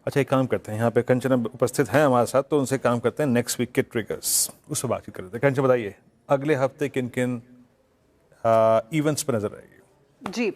अच्छा, एक काम करते हैं, यहाँ पे कंचन अब उपस्थित हैं हमारे साथ, तो उनसे काम करते हैं नेक्स्ट वीक के ट्रिगर्स, उससे बातचीत करते हैं। कंचन बताइए, अगले हफ्ते किन किन इवेंट्स पर नजर आएगी? जी,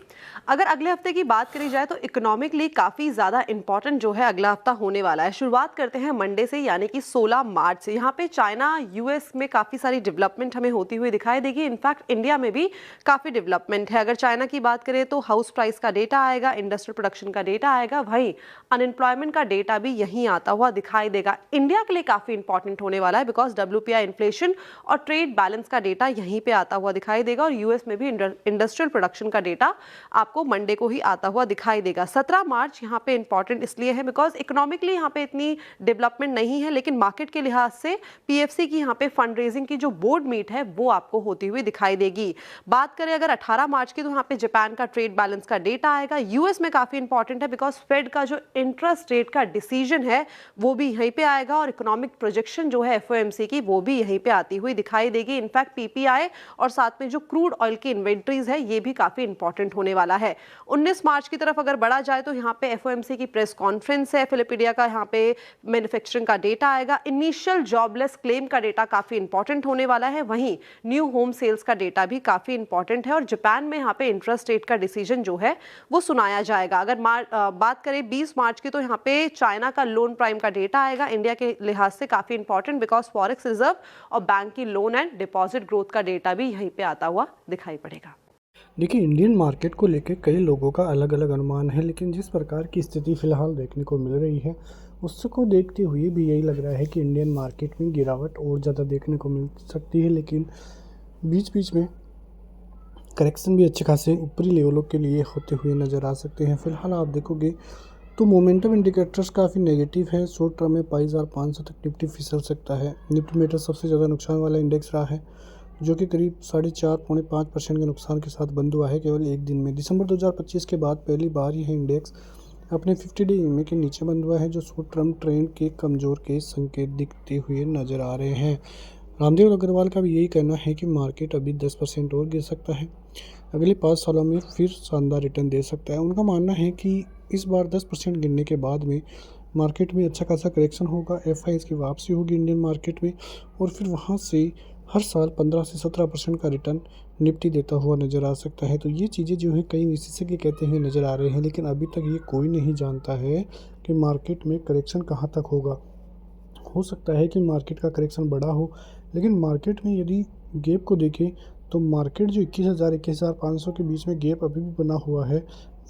अगर अगले हफ्ते की बात करी जाए तो इकोनॉमिकली काफ़ी ज़्यादा इंपॉर्टेंट जो है अगला हफ्ता होने वाला है। शुरुआत करते हैं मंडे से, यानी कि 16 मार्च से। यहाँ पे चाइना यूएस में काफ़ी सारी डेवलपमेंट हमें होती हुई दिखाई देगी। इनफैक्ट इंडिया में भी काफ़ी डेवलपमेंट है। अगर चाइना की बात करें तो हाउस प्राइस का डेटा आएगा, इंडस्ट्रियल प्रोडक्शन का डेटा आएगा, वहीं अनएम्प्लॉयमेंट का डेटा भी यहीं आता हुआ दिखाई देगा। इंडिया के लिए काफ़ी इंपॉर्टेंट होने वाला है, बिकॉज WPI इन्फ्लेशन और ट्रेड बैलेंस का डेटा यहीं पे आता हुआ दिखाई देगा, और यूएस में भी इंडस्ट्रियल प्रोडक्शन का डेटा आपको मंडे को ही आता हुआ दिखाई देगा। 17 मार्च यहाँ पे इंपॉर्टेंट इसलिए है बिकॉज इकोनॉमिकली यहाँ पे इतनी डेवलपमेंट नहीं है, लेकिन मार्केट के लिहाज से PFC की यहाँ पे फंड रेजिंग की जो बोर्ड मीट है वो आपको होती हुई दिखाई देगी। बात करें अगर 18 मार्च की, तो यहाँ पे जापान का ट्रेड बैलेंस का डेटा आएगा। यूएस में काफी इंपॉर्टेंट है बिकॉज फेड का जो इंटरेस्ट रेट का डिसीजन है वो भी यहीं पे आएगा, और इकोनॉमिक प्रोजेक्शन जो है FOMC की वो भी यहीं पे आती हुई दिखाई देगी। इनफैक्ट PPI और साथ में जो क्रूड ऑयल की इन्वेंट्रीज है ये भी काफी इंपॉर्टेंट होने वाला है। 19 मार्च की तरफ अगर बढ़ा जाए तो यहाँ पे FOMC की प्रेस कॉन्फ्रेंस है, फिलिपीडिया का यहाँ पे मैन्युफैक्चरिंग का डेटा आएगा, इनिशियल जॉबलेस क्लेम का डेटा काफी इंपॉर्टेंट होने वाला है, वहीं न्यू होम सेल्स का डेटा भी काफी इंपॉर्टेंट है, और जापान में यहाँ पे इंटरेस्ट रेट का डिसीजन जो है वो सुनाया जाएगा। अगर बात करें 20 मार्च की, तो यहाँ पे चाइना का लोन प्राइम का डेटा आएगा, इंडिया के लिहाज से काफी इंपॉर्टेंट बिकॉज फॉरेक्स रिजर्व और बैंक की लोन एंड डिपॉजिट ग्रोथ का डेटा भी यहीं पे आता हुआ दिखाई पड़ेगा। देखिए, इंडियन मार्केट को लेकर कई लोगों का अलग अलग अनुमान है, लेकिन जिस प्रकार की स्थिति फ़िलहाल देखने को मिल रही है उसको देखते हुए भी यही लग रहा है कि इंडियन मार्केट में गिरावट और ज़्यादा देखने को मिल सकती है, लेकिन बीच बीच में करेक्शन भी अच्छे खासे ऊपरी लेवलों के लिए होते हुए नज़र आ सकते हैं। फ़िलहाल आप देखोगे तो मोमेंटम इंडिकेटर्स काफ़ी नेगेटिव है। शॉर्ट टर्म में 22,500 तक निफ्टी फिसल सकता है। निफ्टी मेटल सबसे ज़्यादा नुकसान वाला इंडेक्स रहा है, जो कि करीब 4.5-5% के नुकसान के साथ बंद हुआ है केवल एक दिन में। दिसंबर 2025 के बाद पहली बार यह इंडेक्स अपने 50 डे EMA के नीचे बंद हुआ है, जो शॉर्ट टर्म ट्रेंड के कमज़ोर के संकेत दिखते हुए नज़र आ रहे हैं। रामदेव अग्रवाल का भी यही कहना है कि मार्केट अभी 10% और गिर सकता है, अगले 5 सालों में फिर शानदार रिटर्न दे सकता है। उनका मानना है कि इस बार 10% गिरने के बाद में मार्केट में अच्छा खासा करेक्शन होगा, FIs की वापसी होगी इंडियन मार्केट में, और फिर वहाँ से हर साल 15 से 17% का रिटर्न निफ्टी देता हुआ नज़र आ सकता है। तो ये चीज़ें जो हैं कई विशेषज्ञ कहते हुए नज़र आ रहे हैं, लेकिन अभी तक ये कोई नहीं जानता है कि मार्केट में करेक्शन कहाँ तक होगा। हो सकता है कि मार्केट का करेक्शन बड़ा हो, लेकिन मार्केट में यदि गैप को देखें तो मार्केट जो 21,000-21,500 के बीच में गैप अभी भी बना हुआ है,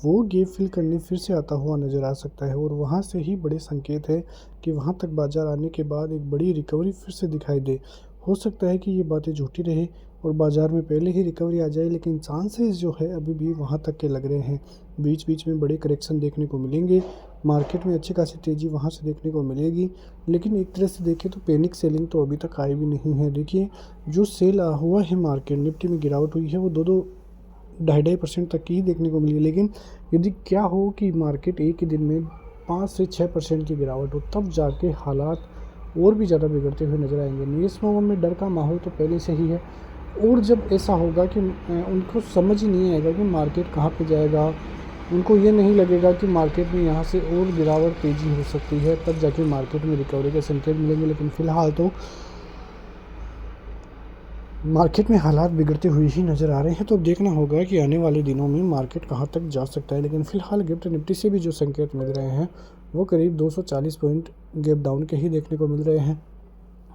वो गैप फिल करने फिर से आता हुआ नज़र आ सकता है, और वहाँ से ही बड़े संकेत है कि वहाँ तक बाज़ार आने के बाद एक बड़ी रिकवरी फिर से दिखाई दे। हो सकता है कि ये बातें झूठी रहे और बाज़ार में पहले ही रिकवरी आ जाए, लेकिन चांसेस जो है अभी भी वहाँ तक के लग रहे हैं। बीच बीच में बड़े करेक्शन देखने को मिलेंगे, मार्केट में अच्छी खासी तेज़ी वहाँ से देखने को मिलेगी, लेकिन एक तरह से देखें तो पैनिक सेलिंग तो अभी तक आई भी नहीं है। देखिए, जो सेल हुआ है मार्केट, निफ्टी में गिरावट हुई है वो 2-2.5% तक की ही देखने को मिली, लेकिन यदि क्या हो कि मार्केट एक ही दिन में 5 से 6% की गिरावट हो, तब जाके हालात और भी ज़्यादा बिगड़ते हुए नज़र आएंगे। निवेशकों में डर का माहौल तो पहले से ही है, और जब ऐसा होगा कि उनको समझ ही नहीं आएगा कि मार्केट कहाँ पे जाएगा, उनको ये नहीं लगेगा कि मार्केट में यहाँ से और गिरावट तेज़ी हो सकती है, तब जाके मार्केट में रिकवरी के संकेत मिलेंगे। लेकिन फ़िलहाल तो मार्केट में हालात बिगड़ते हुए ही नज़र आ रहे हैं, तो अब देखना होगा कि आने वाले दिनों में मार्केट कहाँ तक जा सकता है। लेकिन फ़िलहाल गिफ्ट निफ्टी से भी जो संकेत मिल रहे हैं वो करीब 240 पॉइंट गैप डाउन के ही देखने को मिल रहे हैं,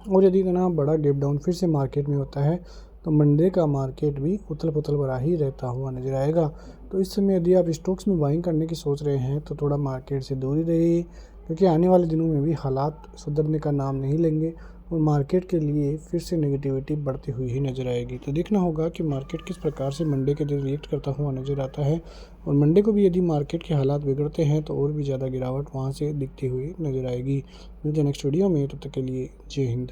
और यदि इतना बड़ा गैप डाउन फिर से मार्केट में होता है तो मंडे का मार्केट भी उथल पुथल भरा ही रहता हुआ नजर आएगा। तो इस समय यदि आप स्टॉक्स में बाइंग करने की सोच रहे हैं तो थोड़ा मार्केट से दूरी रहिए, क्योंकि आने वाले दिनों में भी हालात सुधरने का नाम नहीं लेंगे और मार्केट के लिए फिर से नेगेटिविटी बढ़ती हुई ही नज़र आएगी। तो देखना होगा कि मार्केट किस प्रकार से मंडे के दिन रिएक्ट करता हुआ नज़र आता है, और मंडे को भी यदि मार्केट के हालात बिगड़ते हैं तो और भी ज़्यादा गिरावट वहाँ से दिखती हुई नज़र आएगी। मिलते हैं नेक्स्ट वीडियो में, तब तक के लिए जय हिंद।